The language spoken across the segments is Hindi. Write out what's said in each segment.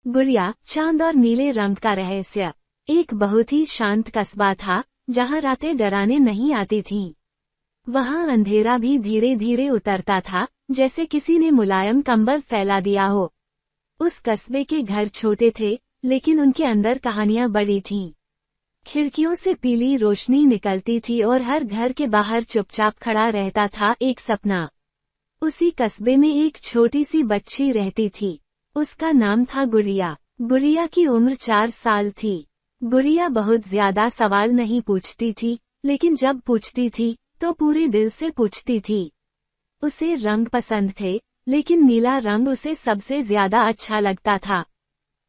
गुड़िया, चांद और नीले रंग का रहस्य। एक बहुत ही शांत कस्बा था जहाँ रातें डराने नहीं आती थीं। वहाँ अंधेरा भी धीरे धीरे उतरता था, जैसे किसी ने मुलायम कंबल फैला दिया हो। उस कस्बे के घर छोटे थे, लेकिन उनके अंदर कहानियां बड़ी थीं। खिड़कियों से पीली रोशनी निकलती थी और हर घर के बाहर चुपचाप खड़ा रहता था एक सपना। उसी कस्बे में एक छोटी सी बच्ची रहती थी। उसका नाम था गुड़िया। गुड़िया की उम्र 4 साल थी। गुड़िया बहुत ज्यादा सवाल नहीं पूछती थी, लेकिन जब पूछती थी तो पूरे दिल से पूछती थी। उसे रंग पसंद थे, लेकिन नीला रंग उसे सबसे ज्यादा अच्छा लगता था।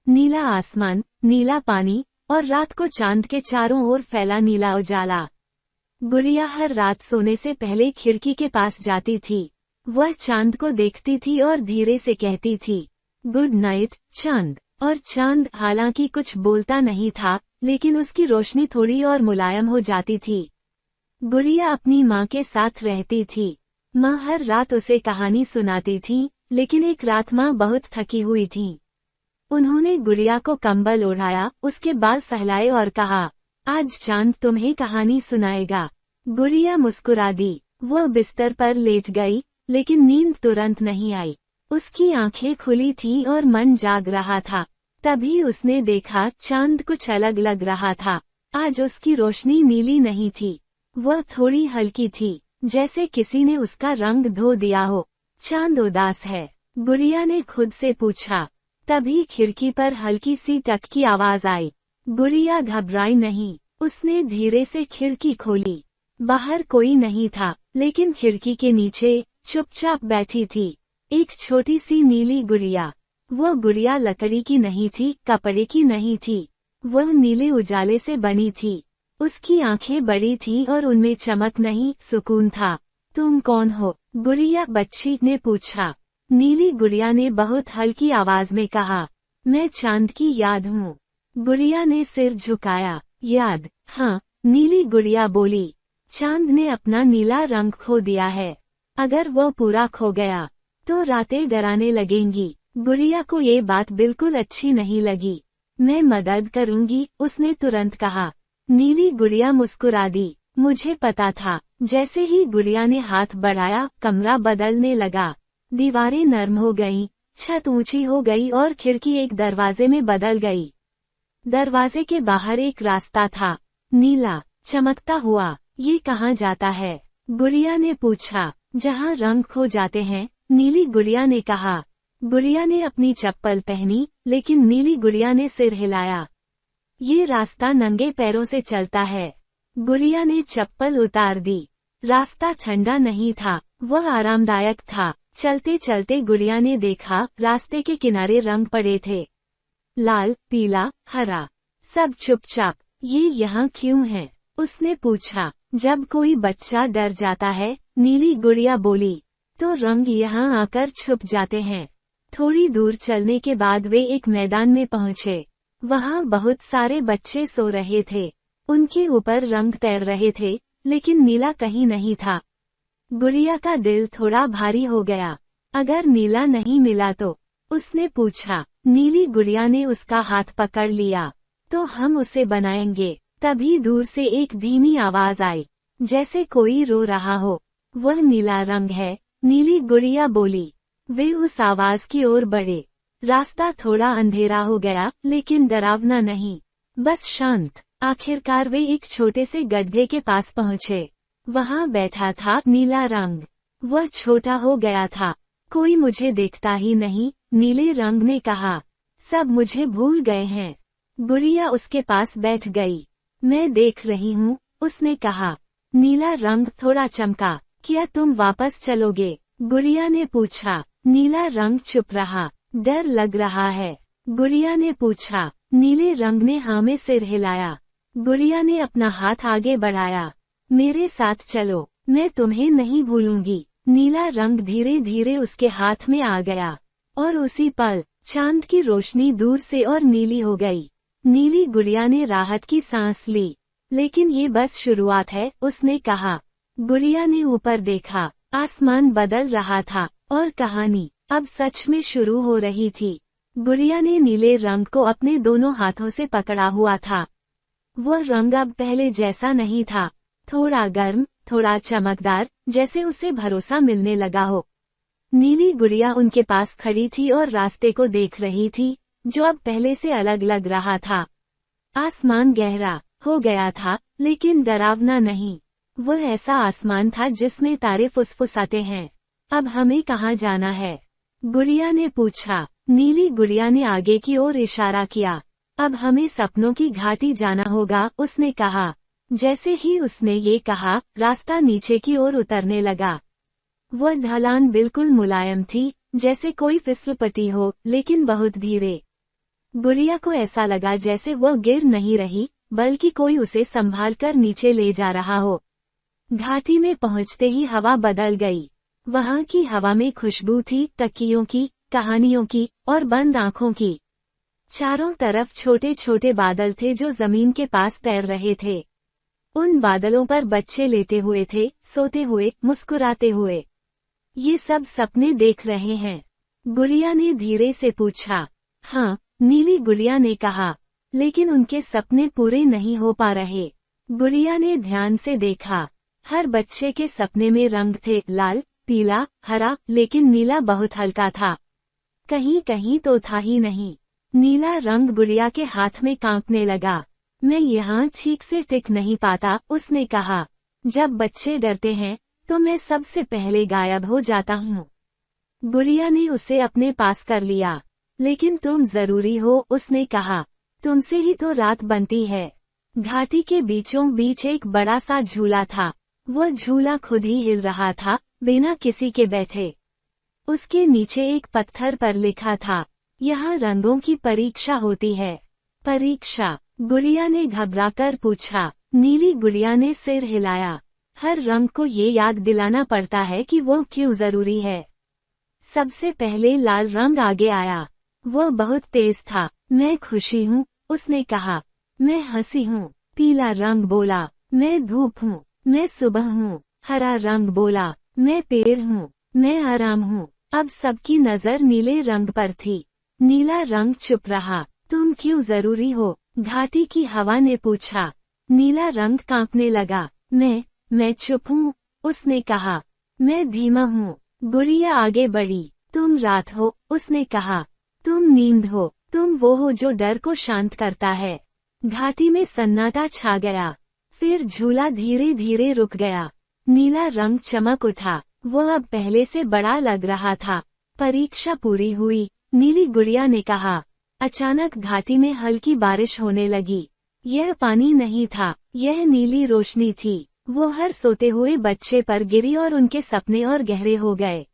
नीला आसमान, नीला पानी और रात को चांद के चारों ओर फैला नीला उजाला। गुड़िया हर रात सोने से पहले खिड़की के पास जाती थी। वह चांद को देखती थी और धीरे से कहती थी, गुड नाइट चांद। और चांद हालांकि कुछ बोलता नहीं था, लेकिन उसकी रोशनी थोड़ी और मुलायम हो जाती थी। गुड़िया अपनी माँ के साथ रहती थी। माँ हर रात उसे कहानी सुनाती थी, लेकिन एक रात माँ बहुत थकी हुई थी। उन्होंने गुड़िया को कंबल ओढ़ाया, उसके बाल सहलाए और कहा, आज चांद तुम्हें कहानी सुनाएगा। गुड़िया मुस्कुरा दी। वह बिस्तर पर लेट गई, लेकिन नींद तुरंत नहीं आई। उसकी आंखें खुली थीं और मन जाग रहा था। तभी उसने देखा चांद कुछ अलग लग रहा था। आज उसकी रोशनी नीली नहीं थी, वह थोड़ी हल्की थी, जैसे किसी ने उसका रंग धो दिया हो। चांद उदास है, गुड़िया ने खुद से पूछा। तभी खिड़की पर हल्की सी टक की आवाज आई। गुड़िया घबराई नहीं, उसने धीरे से खिड़की खोली। बाहर कोई नहीं था, लेकिन खिड़की के नीचे चुपचाप बैठी थी एक छोटी सी नीली गुड़िया। वह गुड़िया लकड़ी की नहीं थी, कपड़े की नहीं थी, वह नीले उजाले से बनी थी। उसकी आंखें बड़ी थीं और उनमें चमक नहीं, सुकून था। तुम कौन हो? गुड़िया बच्ची ने पूछा। नीली गुड़िया ने बहुत हल्की आवाज में कहा, मैं चांद की याद हूँ। गुड़िया ने सिर झुकाया। याद? हाँ, नीली गुड़िया बोली। चांद ने अपना नीला रंग खो दिया है। अगर वो पूरा खो गया तो रातें डराने लगेंगी। गुड़िया को ये बात बिल्कुल अच्छी नहीं लगी। मैं मदद करूंगी, उसने तुरंत कहा। नीली गुड़िया मुस्कुरा दी। मुझे पता था। जैसे ही गुड़िया ने हाथ बढ़ाया, कमरा बदलने लगा। दीवारें नरम हो गईं, छत ऊंची हो गई और खिड़की एक दरवाजे में बदल गई। दरवाजे के बाहर एक रास्ता था, नीला, चमकता हुआ। ये कहाँ जाता है? गुड़िया ने पूछा। जहाँ रंग खो जाते हैं, नीली गुड़िया ने कहा। गुड़िया ने अपनी चप्पल पहनी, लेकिन नीली गुड़िया ने सिर हिलाया। ये रास्ता नंगे पैरों से चलता है। गुड़िया ने चप्पल उतार दी। रास्ता ठंडा नहीं था, वह आरामदायक था। चलते चलते गुड़िया ने देखा, रास्ते के किनारे रंग पड़े थे, लाल, पीला, हरा, सब चुपचाप। ये यहाँ क्यों है? उसने पूछा। जब कोई बच्चा डर जाता है, नीली गुड़िया बोली, तो रंग यहाँ आकर छुप जाते हैं। थोड़ी दूर चलने के बाद वे एक मैदान में पहुँचे। वहाँ बहुत सारे बच्चे सो रहे थे। उनके ऊपर रंग तैर रहे थे, लेकिन नीला कहीं नहीं था। गुड़िया का दिल थोड़ा भारी हो गया। अगर नीला नहीं मिला तो? उसने पूछा। नीली गुड़िया ने उसका हाथ पकड़ लिया। तो हम उसे बनाएंगे। तभी दूर से एक धीमी आवाज आई, जैसे कोई रो रहा हो। वह नीला रंग है, नीली गुड़िया बोली। वे उस आवाज की ओर बढ़े। रास्ता थोड़ा अंधेरा हो गया, लेकिन डरावना नहीं, बस शांत। आखिरकार वे एक छोटे से गड्ढे के पास पहुँचे। वहाँ बैठा था नीला रंग। वह छोटा हो गया था। कोई मुझे देखता ही नहीं, नीले रंग ने कहा। सब मुझे भूल गए हैं। गुड़िया उसके पास बैठ गई। मैं देख रही हूँ, उसने कहा। नीला रंग थोड़ा चमका। क्या तुम वापस चलोगे? गुड़िया ने पूछा। नीला रंग चुप रहा। डर लग रहा है? गुड़िया ने पूछा। नीले रंग ने हाँ में सिर हिलाया। गुड़िया ने अपना हाथ आगे बढ़ाया। मेरे साथ चलो, मैं तुम्हें नहीं भूलूंगी। नीला रंग धीरे धीरे उसके हाथ में आ गया, और उसी पल चांद की रोशनी दूर से और नीली हो गई। नीली गुड़िया ने राहत की सांस ली। लेकिन ये बस शुरुआत है, उसने कहा। गुड़िया ने ऊपर देखा। आसमान बदल रहा था, और कहानी अब सच में शुरू हो रही थी। गुड़िया ने नीले रंग को अपने दोनों हाथों से पकड़ा हुआ था। वह रंग अब पहले जैसा नहीं था, थोड़ा गर्म, थोड़ा चमकदार, जैसे उसे भरोसा मिलने लगा हो। नीली गुड़िया उनके पास खड़ी थी और रास्ते को देख रही थी, जो अब पहले से अलग लग रहा था। आसमान गहरा हो गया था, लेकिन डरावना नहीं। वह ऐसा आसमान था जिसमें तारे फुसफुसाते हैं। अब हमें कहाँ जाना है? गुड़िया ने पूछा। नीली गुड़िया ने आगे की ओर इशारा किया। अब हमें सपनों की घाटी जाना होगा, उसने कहा। जैसे ही उसने ये कहा, रास्ता नीचे की ओर उतरने लगा। वह ढलान बिल्कुल मुलायम थी, जैसे कोई फिसलपट्टी हो, लेकिन बहुत धीरे। गुड़िया को ऐसा लगा जैसे वह गिर नहीं रही, बल्कि कोई उसे संभाल कर नीचे ले जा रहा हो। घाटी में पहुंचते ही हवा बदल गई। वहां की हवा में खुशबू थी, तकियों की, कहानियों की और बंद आंखों की। चारों तरफ छोटे छोटे बादल थे जो जमीन के पास तैर रहे थे। उन बादलों पर बच्चे लेटे हुए थे, सोते हुए, मुस्कुराते हुए। ये सब सपने देख रहे हैं? गुड़िया ने धीरे से पूछा। हाँ, नीली गुड़िया ने कहा, लेकिन उनके सपने पूरे नहीं हो पा रहे। गुड़िया ने ध्यान से देखा। हर बच्चे के सपने में रंग थे, लाल, पीला, हरा, लेकिन नीला बहुत हल्का था। कहीं कहीं तो था ही नहीं। नीला रंग गुड़िया के हाथ में कांपने लगा। मैं यहाँ ठीक से टिक नहीं पाता, उसने कहा। जब बच्चे डरते हैं, तो मैं सबसे पहले गायब हो जाता हूँ। गुड़िया ने उसे अपने पास कर लिया। लेकिन तुम जरूरी हो, उसने कहा। तुमसे ही तो रात बनती है। घाटी के बीचों बीच एक बड़ा सा झूला था। वह झूला खुद ही हिल रहा था, बिना किसी के बैठे। उसके नीचे एक पत्थर पर लिखा था, यहाँ रंगों की परीक्षा होती है। परीक्षा? गुड़िया ने घबराकर पूछा। नीली गुड़िया ने सिर हिलाया। हर रंग को ये याद दिलाना पड़ता है कि वो क्यों जरूरी है। सबसे पहले लाल रंग आगे आया। वह बहुत तेज था। मैं खुशी हूँ, उसने कहा। मैं हंसी हूँ। पीला रंग बोला, मैं धूप हूँ, मैं सुबह हूँ। हरा रंग बोला, मैं पेड़ हूँ, मैं आराम हूँ। अब सबकी नजर नीले रंग पर थी। नीला रंग चुप रहा। तुम क्यों जरूरी हो? घाटी की हवा ने पूछा। नीला रंग कांपने लगा। मैं चुप हूँ, उसने कहा। मैं धीमा हूँ। गुड़िया आगे बढ़ी। तुम रात हो, उसने कहा। तुम नींद हो, तुम वो हो जो डर को शांत करता है। घाटी में सन्नाटा छा गया। फिर झूला धीरे धीरे रुक गया। नीला रंग चमक उठा। वो अब पहले से बड़ा लग रहा था। परीक्षा पूरी हुई, नीली गुड़िया ने कहा। अचानक घाटी में हल्की बारिश होने लगी। यह पानी नहीं था, यह नीली रोशनी थी। वो हर सोते हुए बच्चे पर गिरी और उनके सपने और गहरे हो गए।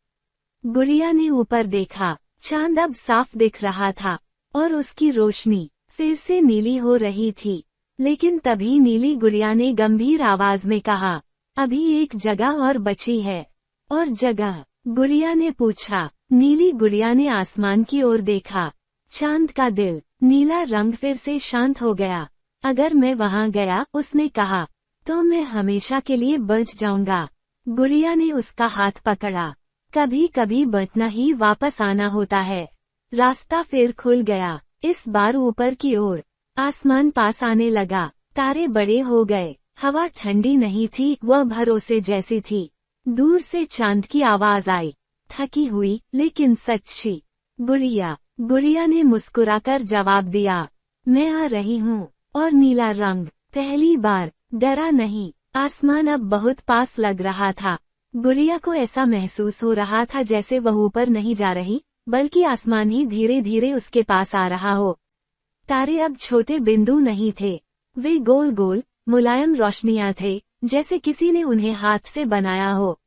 गुड़िया ने ऊपर देखा। चांद अब साफ दिख रहा था और उसकी रोशनी फिर से नीली हो रही थी। लेकिन तभी नीली गुड़िया ने गंभीर आवाज में कहा, अभी एक जगह और बची है। और जगह? गुड़िया ने पूछा। नीली गुड़िया ने आसमान की ओर देखा। चांद का दिल नीला रंग फिर से शांत हो गया। अगर मैं वहां गया, उसने कहा, तो मैं हमेशा के लिए बच जाऊंगा। गुड़िया ने उसका हाथ पकड़ा। कभी कभी बचना ही वापस आना होता है। रास्ता फिर खुल गया, इस बार ऊपर की ओर। आसमान पास आने लगा। तारे बड़े हो गए। हवा ठंडी नहीं थी, वह भरोसे जैसी थी। दूर से चांद की आवाज आई। थकी हुई लेकिन सच्ची। गुड़िया ने मुस्कुराकर जवाब दिया, मैं आ रही हूँ। और नीला रंग पहली बार डरा नहीं। आसमान अब बहुत पास लग रहा था। गुड़िया को ऐसा महसूस हो रहा था जैसे वह ऊपर नहीं जा रही, बल्कि आसमान ही धीरे धीरे उसके पास आ रहा हो। तारे अब छोटे बिंदु नहीं थे, वे गोल गोल मुलायम रोशनियां थे, जैसे किसी ने उन्हें हाथ से बनाया हो।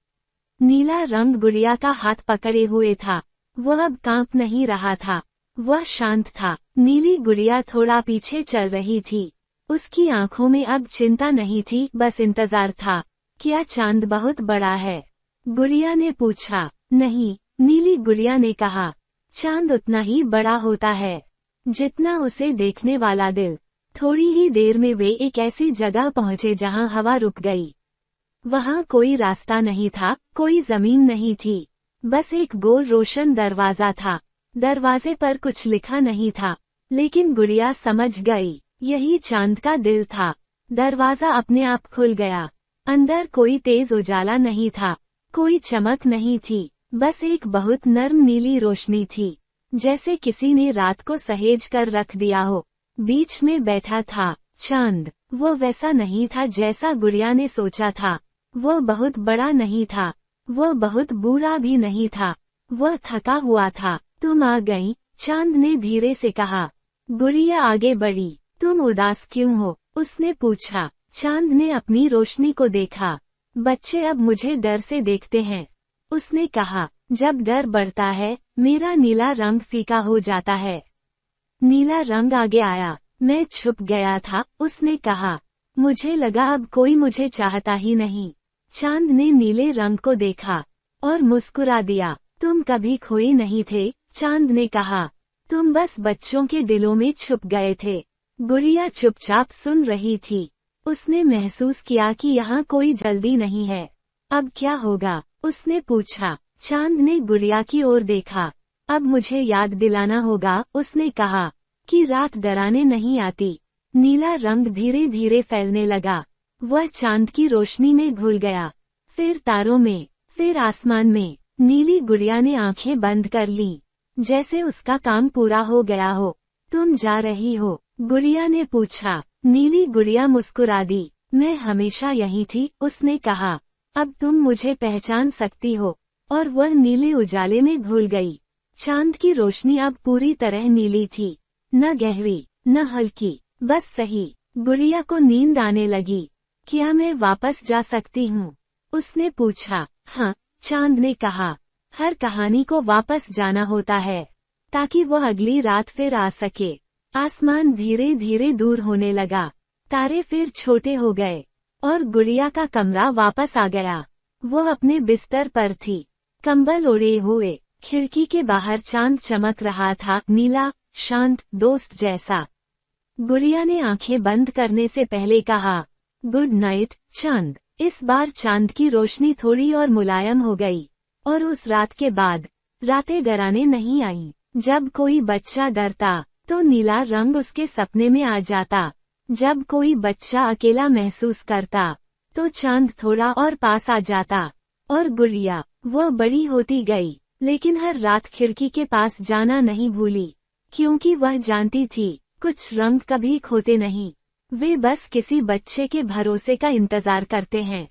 नीला रंग गुड़िया का हाथ पकड़े हुए था। वह अब कांप नहीं रहा था, वह शांत था। नीली गुड़िया थोड़ा पीछे चल रही थी। उसकी आंखों में अब चिंता नहीं थी, बस इंतजार था। क्या चांद बहुत बड़ा है? गुड़िया ने पूछा। नहीं, नीली गुड़िया ने कहा। चांद उतना ही बड़ा होता है जितना उसे देखने वाला दिल। थोड़ी ही देर में वे एक ऐसी जगह पहुंचे जहां हवा रुक गई। वहां कोई रास्ता नहीं था, कोई जमीन नहीं थी, बस एक गोल रोशन दरवाजा था। दरवाजे पर कुछ लिखा नहीं था, लेकिन गुड़िया समझ गई, यही चांद का दिल था। दरवाजा अपने आप खुल गया। अंदर कोई तेज उजाला नहीं था, कोई चमक नहीं थी, बस एक बहुत नर्म नीली रोशनी थी, जैसे किसी ने रात को सहेज कर रख दिया हो। बीच में बैठा था चांद। वो वैसा नहीं था जैसा गुड़िया ने सोचा था। वो बहुत बड़ा नहीं था, वो बहुत बूढ़ा भी नहीं था, वह थका हुआ था। तुम आ गई, चांद ने धीरे से कहा। गुड़िया आगे बढ़ी। तुम उदास क्यों हो? उसने पूछा। चांद ने अपनी रोशनी को देखा। बच्चे अब मुझे डर से देखते हैं, उसने कहा। जब डर बढ़ता है, मेरा नीला रंग फीका हो जाता है। नीला रंग आगे आया। मैं छुप गया था, उसने कहा। मुझे लगा अब कोई मुझे चाहता ही नहीं। चांद ने नीले रंग को देखा और मुस्कुरा दिया। तुम कभी खोए नहीं थे, चांद ने कहा। तुम बस बच्चों के दिलों में छुप गए थे। गुड़िया चुपचाप सुन रही थी। उसने महसूस किया कि यहाँ कोई जल्दी नहीं है। अब क्या होगा? उसने पूछा। चांद ने गुड़िया की ओर देखा। अब मुझे याद दिलाना होगा, उसने कहा, कि रात डराने नहीं आती। नीला रंग धीरे धीरे फैलने लगा। वह चांद की रोशनी में घुल गया, फिर तारों में, फिर आसमान में। नीली गुड़िया ने आंखें बंद कर लीं, जैसे उसका काम पूरा हो गया हो। तुम जा रही हो? गुड़िया ने पूछा। नीली गुड़िया मुस्कुरा दी। मैं हमेशा यहीं थी, उसने कहा। अब तुम मुझे पहचान सकती हो। और वह नीले उजाले में घुल गई। चांद की रोशनी अब पूरी तरह नीली थी, न गहरी, न हल्की, बस सही। गुड़िया को नींद आने लगी। क्या मैं वापस जा सकती हूँ? उसने पूछा। हाँ, चांद ने कहा। हर कहानी को वापस जाना होता है, ताकि वह अगली रात फिर आ सके। आसमान धीरे धीरे दूर होने लगा, तारे फिर छोटे हो गए, और गुड़िया का कमरा वापस आ गया। वो अपने बिस्तर पर थी, कंबल ओढ़े हुए। खिड़की के बाहर चांद चमक रहा था, नीला, शांत, दोस्त जैसा। गुड़िया ने आंखें बंद करने से पहले कहा, गुड नाइट, चांद। इस बार चांद की रोशनी थोड़ी और मुलायम हो गई, और उस रात के बाद रातें डराने नहीं आईं। जब कोई बच्चा डरता, तो नीला रंग उसके सपने में आ जाता। जब कोई बच्चा अकेला महसूस करता, तो चांद थोड़ा और पास आ जाता। और गुड़िया, वो बड़ी होती गई, लेकिन हर रात खिड़की के पास जाना नहीं भूली, क्योंकि वह जानती थी, कुछ रंग कभी खोते नहीं। वे बस किसी बच्चे के भरोसे का इंतजार करते हैं।